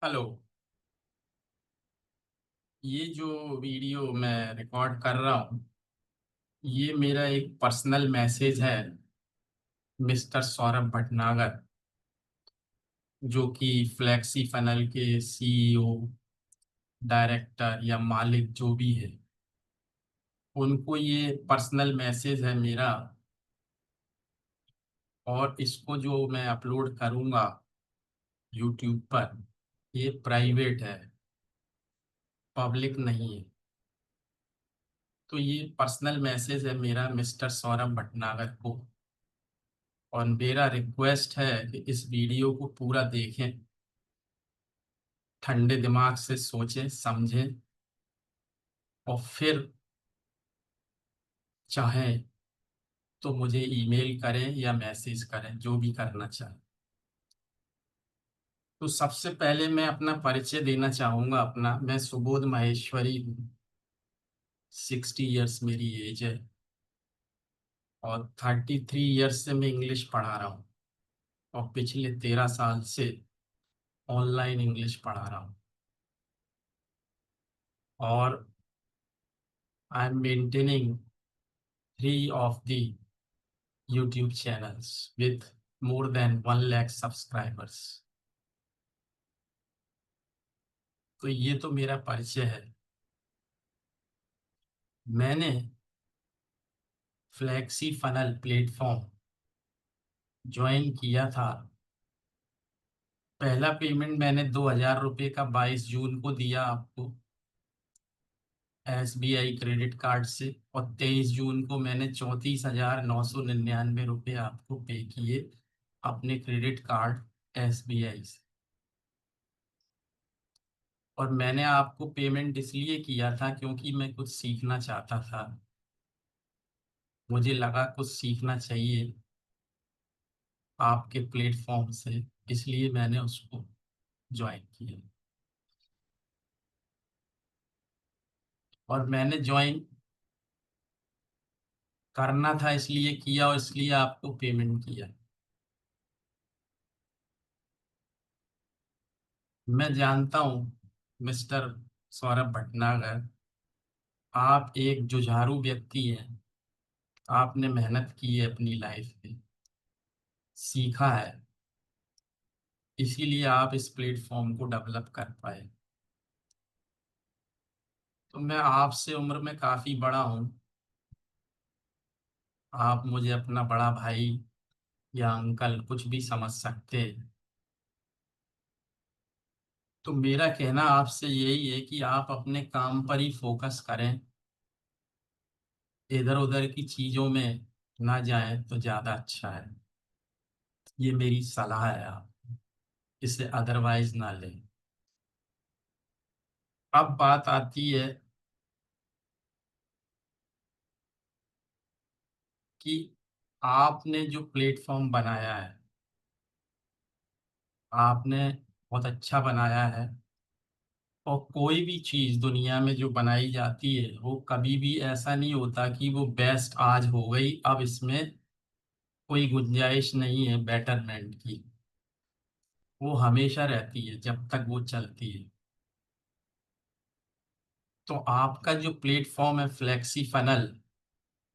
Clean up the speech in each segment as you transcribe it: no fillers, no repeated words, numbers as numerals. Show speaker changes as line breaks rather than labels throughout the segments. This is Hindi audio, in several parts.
हेलो। ये जो वीडियो मैं रिकॉर्ड कर रहा हूँ, ये मेरा एक पर्सनल मैसेज है मिस्टर सौरभ भटनागर, जो कि फ्लैक्सी फनल के सीईओ, डायरेक्टर या मालिक जो भी है, उनको ये पर्सनल मैसेज है मेरा। और इसको जो मैं अपलोड करूँगा यूट्यूब पर, ये प्राइवेट है, पब्लिक नहीं है। तो ये पर्सनल मैसेज है मेरा मिस्टर सौरभ भटनागर को। और मेरा रिक्वेस्ट है कि इस वीडियो को पूरा देखें, ठंडे दिमाग से सोचें समझें, और फिर चाहें तो मुझे ईमेल करें या मैसेज करें, जो भी करना चाहें। तो सबसे पहले मैं अपना परिचय देना चाहूँगा। मैं सुबोध माहेश्वरी हूँ। 60 इयर्स मेरी एज है, और 33 इयर्स से मैं इंग्लिश पढ़ा रहा हूँ, और पिछले 13 साल से ऑनलाइन इंग्लिश पढ़ा रहा हूँ। और I am maintaining 3 of the YouTube channels with more than 1 lakh subscribers। तो ये तो मेरा परिचय है। मैंने फ्लैक्सी फनल प्लेटफॉर्म ज्वाइन किया था। पहला पेमेंट मैंने 2,000 रुपये का 22 जून को दिया आपको, SBI क्रेडिट कार्ड से। और 23 जून को मैंने 34,999 रुपये आपको पे किए अपने क्रेडिट कार्ड SBI से। और मैंने आपको पेमेंट इसलिए किया था क्योंकि मैं कुछ सीखना चाहता था। मुझे लगा कुछ सीखना चाहिए आपके प्लेटफॉर्म से, इसलिए मैंने उसको ज्वाइन किया। और मैंने ज्वाइन करना था इसलिए किया, और इसलिए आपको पेमेंट किया। मैं जानता हूँ मिस्टर सौरभ भटनागर, आप एक जुझारू व्यक्ति हैं। आपने मेहनत की है अपनी लाइफ में, सीखा है, इसीलिए आप इस प्लेटफॉर्म को डेवलप कर पाए। तो मैं आपसे उम्र में काफ़ी बड़ा हूँ। आप मुझे अपना बड़ा भाई या अंकल कुछ भी समझ सकते हैं। तो मेरा कहना आपसे यही है कि आप अपने काम पर ही फोकस करें, इधर उधर की चीज़ों में ना जाएं तो ज़्यादा अच्छा है। ये मेरी सलाह है, आप इसे अदरवाइज ना लें। अब बात आती है कि आपने जो प्लेटफॉर्म बनाया है, आपने बहुत अच्छा बनाया है। और कोई भी चीज़ दुनिया में जो बनाई जाती है, वो कभी भी ऐसा नहीं होता कि वो बेस्ट आज हो गई, अब इसमें कोई गुंजाइश नहीं है बेटरमेंट की। वो हमेशा रहती है जब तक वो चलती है। तो आपका जो प्लेटफॉर्म है फ्लेक्सी फनल,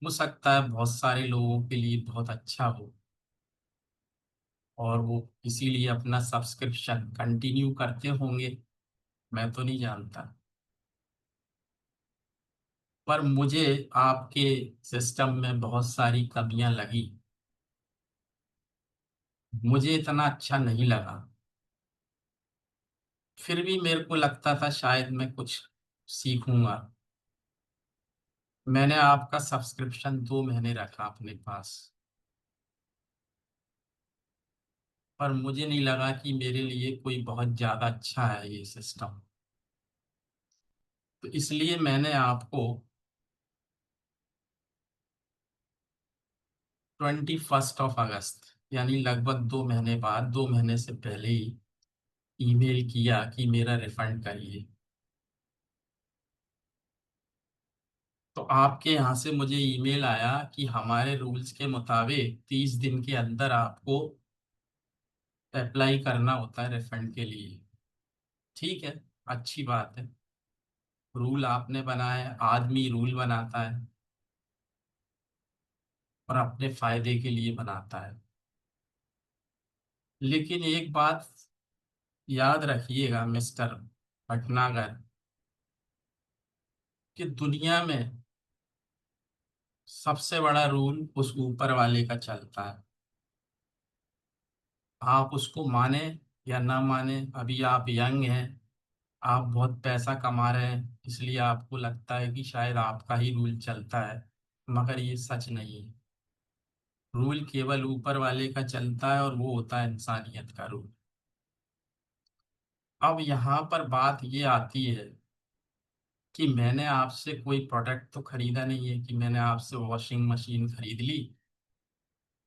हो सकता है बहुत सारे लोगों के लिए बहुत अच्छा हो, और वो इसीलिए अपना सब्सक्रिप्शन कंटिन्यू करते होंगे, मैं तो नहीं जानता। पर मुझे आपके सिस्टम में बहुत सारी कमियां लगी, मुझे इतना अच्छा नहीं लगा। फिर भी मेरे को लगता था शायद मैं कुछ सीखूंगा। मैंने आपका सब्सक्रिप्शन 2 महीने रखा अपने पास, पर मुझे नहीं लगा कि मेरे लिए कोई बहुत ज़्यादा अच्छा है ये सिस्टम। तो इसलिए मैंने आपको 21 अगस्त, यानी लगभग 2 महीने बाद, 2 महीने से पहले ही ईमेल किया कि मेरा रिफंड करिए। तो आपके यहाँ से मुझे ईमेल आया कि हमारे रूल्स के मुताबिक 30 दिन के अंदर आपको अप्लाई करना होता है रिफंड के लिए। ठीक है, अच्छी बात है। रूल आपने बनाया है, आदमी रूल बनाता है और अपने फायदे के लिए बनाता है। लेकिन एक बात याद रखिएगा मिस्टर भटनागर, कि दुनिया में सबसे बड़ा रूल उस ऊपर वाले का चलता है। आप उसको माने या ना माने, अभी आप यंग हैं, आप बहुत पैसा कमा रहे हैं, इसलिए आपको लगता है कि शायद आपका ही रूल चलता है, मगर ये सच नहीं है। रूल केवल ऊपर वाले का चलता है और वो होता है इंसानियत का रूल। अब यहाँ पर बात ये आती है कि मैंने आपसे कोई प्रोडक्ट तो खरीदा नहीं है, कि मैंने आपसे वॉशिंग मशीन खरीद ली,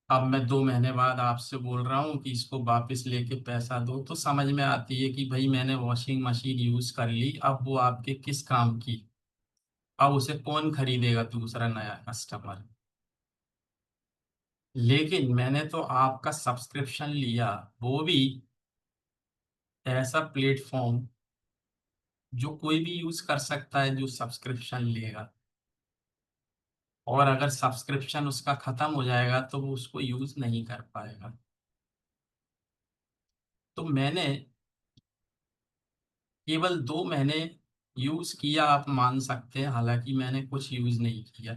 अब मैं 2 महीने बाद आपसे बोल रहा हूँ कि इसको वापस लेके पैसा दो, तो समझ में आती है कि भाई मैंने वॉशिंग मशीन यूज कर ली, अब वो आपके किस काम की। अब उसे कौन खरीदेगा, दूसरा नया कस्टमर। लेकिन मैंने तो आपका सब्सक्रिप्शन लिया, वो भी ऐसा प्लेटफॉर्म जो कोई भी यूज कर सकता है जो सब्सक्रिप्शन लेगा, और अगर सब्सक्रिप्शन उसका खत्म हो जाएगा तो वो उसको यूज नहीं कर पाएगा। तो मैंने केवल 2 महीने यूज किया, आप मान सकते हैं, हालांकि मैंने कुछ यूज नहीं किया।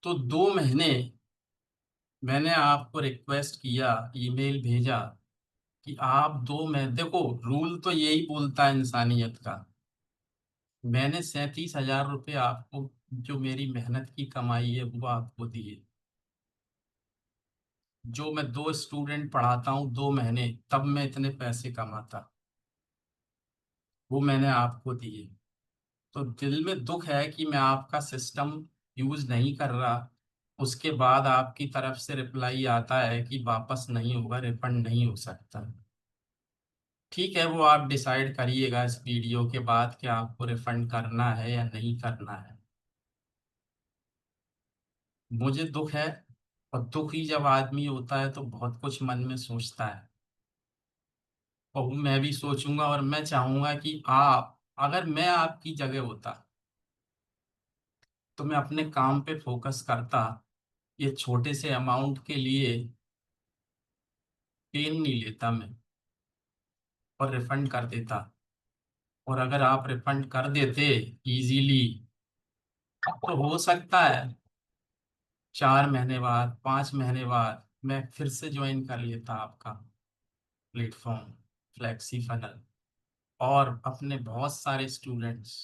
तो 2 महीने मैंने आपको रिक्वेस्ट किया, ईमेल भेजा कि आप 2 महीने देखो, रूल तो यही बोलता है इंसानियत का। मैंने 37,000 रुपये आपको, जो मेरी मेहनत की कमाई है, वो आपको दिए। जो मैं 2 स्टूडेंट पढ़ाता हूँ 2 महीने, तब मैं इतने पैसे कमाता, वो मैंने आपको दिए। तो दिल में दुख है कि मैं आपका सिस्टम यूज नहीं कर रहा, उसके बाद आपकी तरफ से रिप्लाई आता है कि वापस नहीं होगा, रिफंड नहीं हो सकता। ठीक है, वो आप डिसाइड करिएगा इस वीडियो के बाद कि आपको रिफंड करना है या नहीं करना है। मुझे दुख है, और दुखी जब आदमी होता है तो बहुत कुछ मन में सोचता है, और मैं भी सोचूंगा, और मैं चाहूंगा कि आप, अगर मैं आपकी जगह होता तो मैं अपने काम पे फोकस करता, ये छोटे से अमाउंट के लिए पेन नहीं लेता मैं, और रिफंड कर देता। और अगर आप रिफंड कर देते इजीली, तो हो सकता है 4 महीने बाद, 5 महीने बाद मैं फिर से ज्वाइन कर लेता आपका प्लेटफॉर्म, फ्लेक्सी फनल, और अपने बहुत सारे स्टूडेंट्स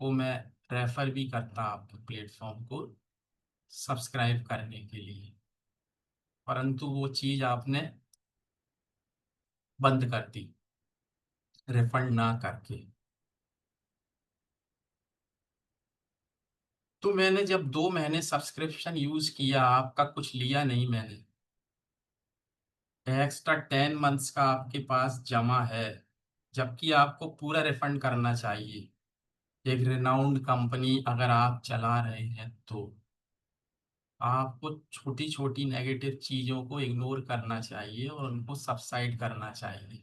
को मैं रेफर भी करता आपके प्लेटफॉर्म को सब्सक्राइब करने के लिए। परंतु वो चीज़ आपने बंद कर दी, रिफंड ना करके। तो मैंने जब 2 महीने सब्सक्रिप्शन यूज किया, आपका कुछ लिया नहीं मैंने, एक्स्ट्रा 10 मंथ्स का आपके पास जमा है, जबकि आपको पूरा रिफंड करना चाहिए। एक रिनाउंड कंपनी अगर आप चला रहे हैं तो आपको छोटी छोटी नेगेटिव चीज़ों को इग्नोर करना चाहिए और उनको सबसाइड करना चाहिए,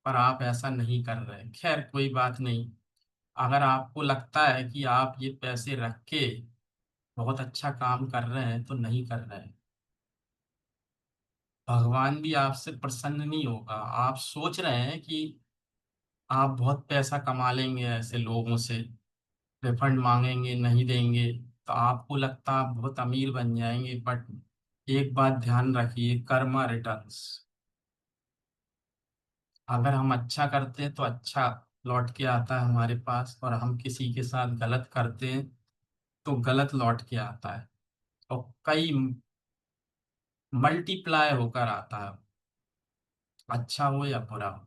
पर आप ऐसा नहीं कर रहे। खैर कोई बात नहीं, अगर आपको लगता है कि आप ये पैसे रख के बहुत अच्छा काम कर रहे हैं तो नहीं कर रहे हैं, भगवान भी आपसे प्रसन्न नहीं होगा। आप सोच रहे हैं कि आप बहुत पैसा कमा लेंगे ऐसे लोगों से, रिफंड मांगेंगे नहीं देंगे, तो आपको लगता आप बहुत अमीर बन जाएंगे, बट एक बात ध्यान रखिए, कर्मा रिटर्न्स। अगर हम अच्छा करते हैं तो अच्छा लौट के आता है हमारे पास, और हम किसी के साथ गलत करते हैं तो गलत लौट के आता है, और कई मल्टीप्लाई होकर आता है, अच्छा हो या बुरा हो।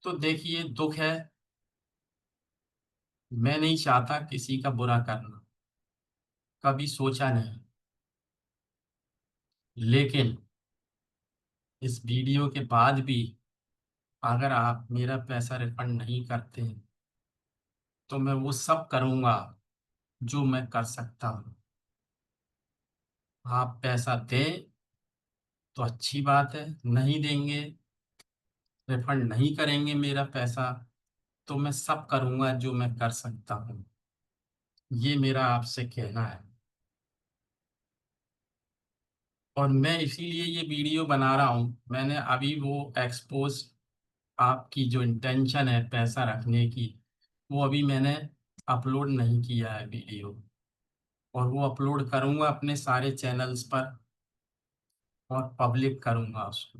तो देखिए, दुख है, मैं नहीं चाहता किसी का बुरा करना, कभी सोचा नहीं। लेकिन इस वीडियो के बाद भी अगर आप मेरा पैसा रिफंड नहीं करते हैं, तो मैं वो सब करूँगा जो मैं कर सकता हूँ। आप पैसा दें तो अच्छी बात है। नहीं देंगे, रिफंड नहीं करेंगे मेरा पैसा, तो मैं सब करूंगा जो मैं कर सकता हूँ। ये मेरा आपसे कहना है। और मैं इसीलिए ये वीडियो बना रहा हूँ। मैंने अभी वो एक्सपोज, आपकी जो इंटेंशन है पैसा रखने की, वो अभी मैंने अपलोड नहीं किया है वीडियो। और वो अपलोड करूँगा अपने सारे चैनल्स पर और पब्लिक करूँगा उसको।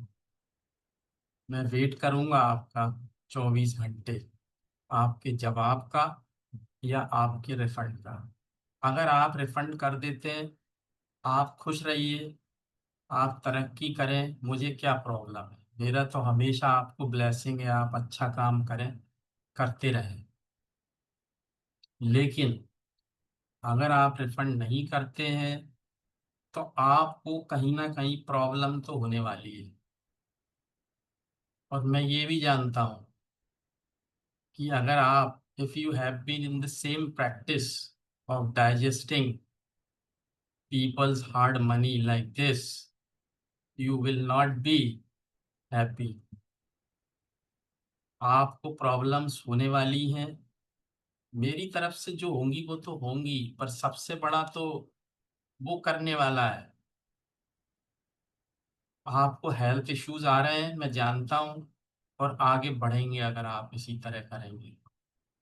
मैं वेट करूँगा आपका 24 घंटे, आपके जवाब का या आपके रिफंड का। अगर आप रिफंड कर देते हैं, आप खुश रहिए, आप तरक्की करें, मुझे क्या प्रॉब्लम है। मेरा तो हमेशा आपको ब्लेसिंग है, आप अच्छा काम करें, करते रहें। लेकिन अगर आप रिफंड नहीं करते हैं तो आपको कहीं ना कहीं प्रॉब्लम तो होने वाली है। और मैं ये भी जानता हूँ कि अगर आप, if you have been in the same practice of digesting people's hard money like this, you will not be happy। आपको प्रॉब्लम्स होने वाली हैं, मेरी तरफ से जो होंगी वो तो होंगी, पर सबसे बड़ा तो वो करने वाला है। आपको हेल्थ इश्यूज आ रहे हैं, मैं जानता हूँ, और आगे बढ़ेंगे अगर आप इसी तरह करेंगे।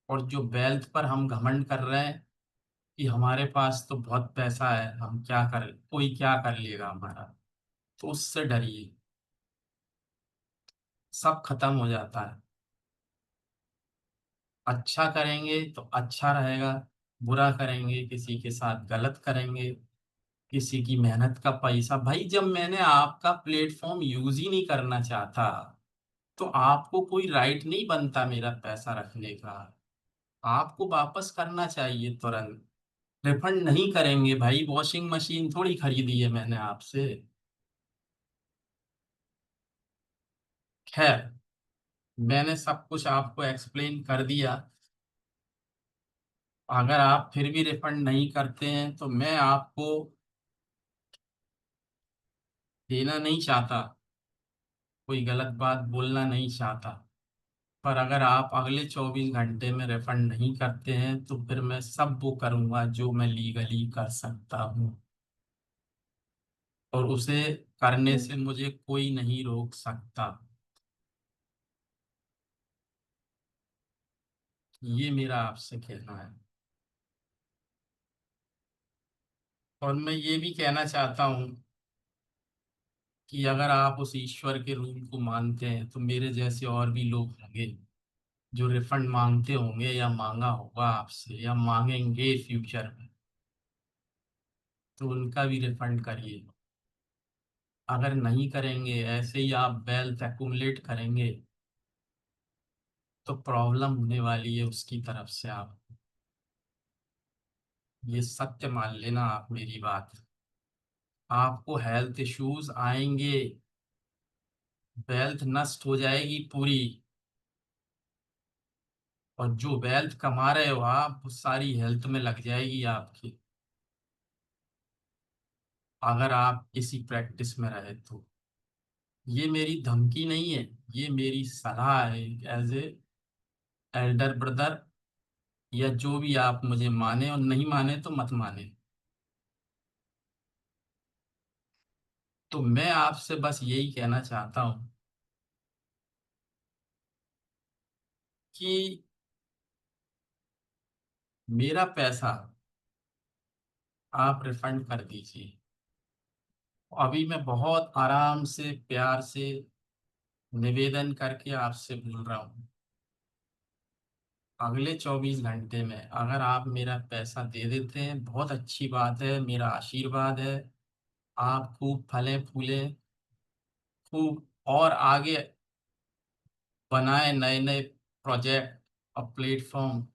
और जो वेल्थ पर हम घमंड कर रहे हैं कि हमारे पास तो बहुत पैसा है, हम क्या कर, कोई क्या कर लेगा हमारा, तो उससे डरिए। सब खत्म हो जाता है। अच्छा करेंगे तो अच्छा रहेगा, बुरा करेंगे, किसी के साथ गलत करेंगे, किसी की मेहनत का पैसा। भाई जब मैंने आपका प्लेटफॉर्म यूज ही नहीं करना चाहता, तो आपको कोई राइट नहीं बनता मेरा पैसा रखने का। आपको वापस करना चाहिए तुरंत। रिफंड नहीं करेंगे भाई, वॉशिंग मशीन थोड़ी खरीदी है मैंने आपसे। खैर, मैंने सब कुछ आपको एक्सप्लेन कर दिया। अगर आप फिर भी रिफंड नहीं करते हैं तो मैं आपको देना नहीं चाहता, कोई गलत बात बोलना नहीं चाहता। पर अगर आप अगले 24 घंटे में रिफंड नहीं करते हैं तो फिर मैं सब वो करूंगा जो मैं लीगली कर सकता हूँ, और उसे करने से मुझे कोई नहीं रोक सकता। ये मेरा आपसे कहना है। और मैं ये भी कहना चाहता हूँ कि अगर आप उस ईश्वर के रूल को मानते हैं तो मेरे जैसे और भी लोग होंगे जो रिफंड मांगते होंगे, या मांगा होगा आपसे, या मांगेंगे फ्यूचर में। तो उनका भी रिफंड करिए। अगर नहीं करेंगे, ऐसे ही आप वेल्थ एक्यूमुलेट करेंगे, तो प्रॉब्लम होने वाली है उसकी तरफ से। आप ये सत्य मान लेना, आप मेरी बात। आपको हेल्थ इश्यूज आएंगे, वेल्थ नष्ट हो जाएगी पूरी, और जो वेल्थ कमा रहे हो आप, वो सारी हेल्थ में लग जाएगी आपकी, अगर आप इसी प्रैक्टिस में रहे तो। ये मेरी धमकी नहीं है, ये मेरी सलाह है एज ए एल्डर ब्रदर, या जो भी आप मुझे माने, और नहीं माने तो मत माने। तो मैं आपसे बस यही कहना चाहता हूँ कि मेरा पैसा आप रिफंड कर दीजिए। अभी मैं बहुत आराम से, प्यार से निवेदन करके आपसे बोल रहा हूँ, अगले 24 घंटे में अगर आप मेरा पैसा दे देते हैं, बहुत अच्छी बात है, मेरा आशीर्वाद है। आप खूब फलें फूलें, खूब और आगे बनाए नए नए प्रोजेक्ट और प्लेटफॉर्म।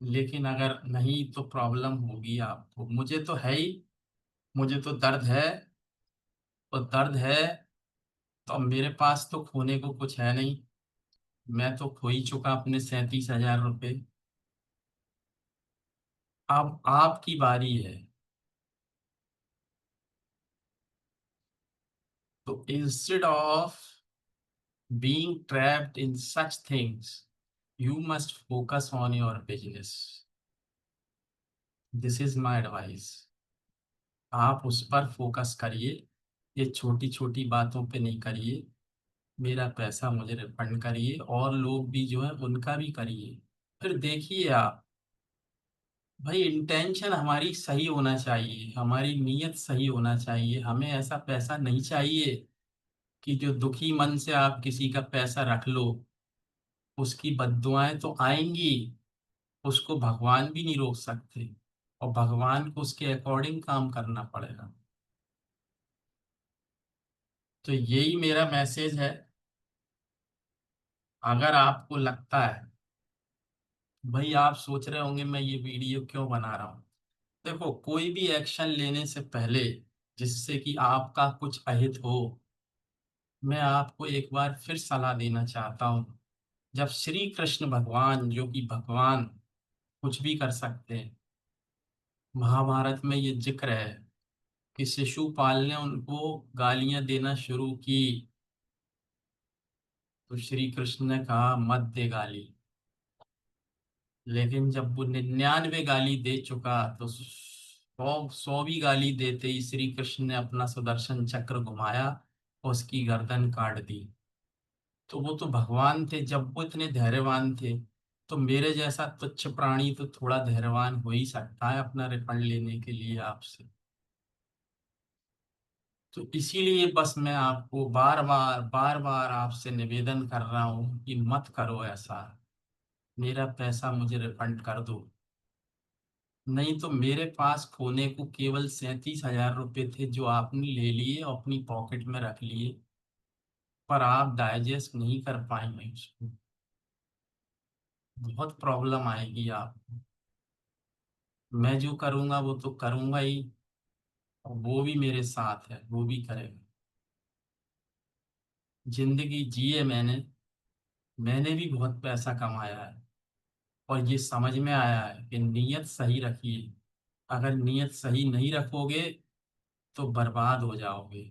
लेकिन अगर नहीं तो प्रॉब्लम होगी आपको, मुझे तो है ही। मुझे तो दर्द है, तो दर्द है। तो अब मेरे पास तो खोने को कुछ है नहीं, मैं तो खो ही चुका अपने 37,000 रुपये। अब आपकी बारी है। तो instead of being trapped in such things, you must focus on your business. This is my advice. आप उस पर फोकस करिए, ये छोटी छोटी बातों पे नहीं करिए। मेरा पैसा मुझे रिफंड करिए, और लोग भी जो है उनका भी करिए। फिर देखिए आप, भाई इंटेंशन हमारी सही होना चाहिए, हमारी नीयत सही होना चाहिए। हमें ऐसा पैसा नहीं चाहिए कि जो दुखी मन से आप किसी का पैसा रख लो, उसकी बद्दुआएं तो आएंगी, उसको भगवान भी नहीं रोक सकते, और भगवान को उसके अकॉर्डिंग काम करना पड़ेगा। तो यही मेरा मैसेज है। अगर आपको लगता है, भाई आप सोच रहे होंगे मैं ये वीडियो क्यों बना रहा हूँ। देखो, कोई भी एक्शन लेने से पहले, जिससे कि आपका कुछ अहित हो, मैं आपको एक बार फिर सलाह देना चाहता हूँ। जब श्री कृष्ण भगवान, जो कि भगवान कुछ भी कर सकते हैं, महाभारत में ये जिक्र है कि शिशुपाल ने उनको गालियां देना शुरू की, तो श्री कृष्ण ने कहा मत दे गाली। लेकिन जब वो 99 गाली दे चुका, तो 100वीं गाली देते ही श्री कृष्ण ने अपना सुदर्शन चक्र घुमाया, उसकी गर्दन काट दी। तो वो तो भगवान थे, जब वो इतने धैर्यवान थे, तो मेरे जैसा तुच्छ प्राणी तो थोड़ा धैर्यवान हो ही सकता है अपना रिफंड लेने के लिए आपसे। तो इसीलिए बस मैं आपको बार बार आपसे निवेदन कर रहा हूँ कि मत करो ऐसा। मेरा पैसा मुझे रिफंड कर दो। नहीं तो मेरे पास खोने को केवल 37,000 रुपये थे, जो आपने ले लिए और अपनी पॉकेट में रख लिए, पर आप डाइजेस्ट नहीं कर पाएंगे उसको। बहुत प्रॉब्लम आएगी आपको। मैं जो करूंगा वो तो करूंगा ही, और वो भी मेरे साथ है, वो भी करेगा। जिंदगी जी है मैंने। मैंने भी बहुत पैसा कमाया है, और ये समझ में आया है कि नीयत सही रखिए। अगर नीयत सही नहीं रखोगे तो बर्बाद हो जाओगे।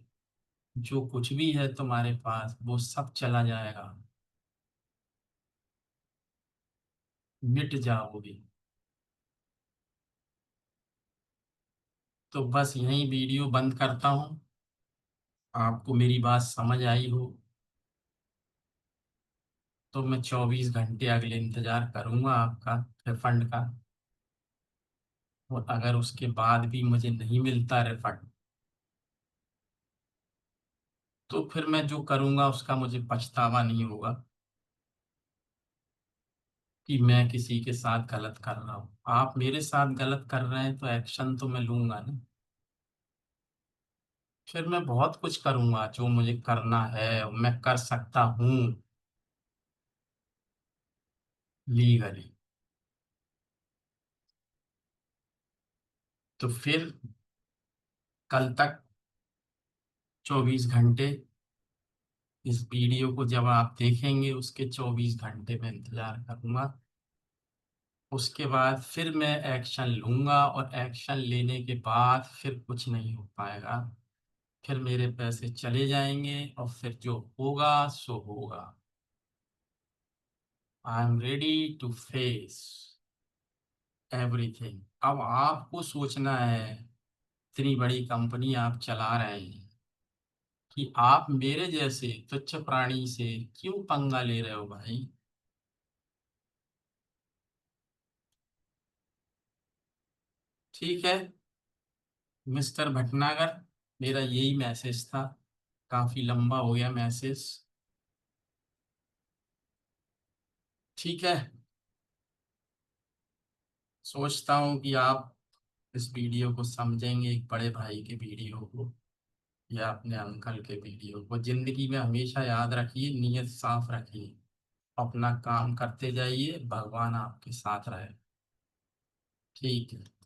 जो कुछ भी है तुम्हारे पास वो सब चला जाएगा, मिट जाओगे। तो बस यही वीडियो बंद करता हूँ। आपको मेरी बात समझ आई हो तो मैं 24 घंटे अगले इंतजार करूंगा आपका रिफंड का। और अगर उसके बाद भी मुझे नहीं मिलता रिफंड, तो फिर मैं जो करूंगा उसका मुझे पछतावा नहीं होगा कि मैं किसी के साथ गलत कर रहा हूँ। आप मेरे साथ गलत कर रहे हैं तो एक्शन तो मैं लूंगा ना। फिर मैं बहुत कुछ करूंगा जो मुझे करना है, मैं कर सकता हूँ लीगली। तो फिर कल तक 24 घंटे, इस वीडियो को जब आप देखेंगे उसके 24 घंटे में इंतजार करूंगा। उसके बाद फिर मैं एक्शन लूंगा, और एक्शन लेने के बाद फिर कुछ नहीं हो पाएगा। फिर मेरे पैसे चले जाएंगे, और फिर जो होगा सो होगा। I am ready to face everything. अब आपको सोचना है, इतनी बड़ी कंपनी आप चला रहे हैं, कि आप मेरे जैसे तुच्छ प्राणी से क्यों पंगा ले रहे हो भाई। ठीक है मिस्टर भटनागर, मेरा यही मैसेज था। काफी लंबा हो गया मैसेज। ठीक है, सोचता हूँ कि आप इस वीडियो को समझेंगे, एक बड़े भाई के वीडियो को या अपने अंकल के वीडियो को। जिंदगी में हमेशा याद रखिए, नीयत साफ रखिए, अपना काम करते जाइए, भगवान आपके साथ रहे। ठीक है।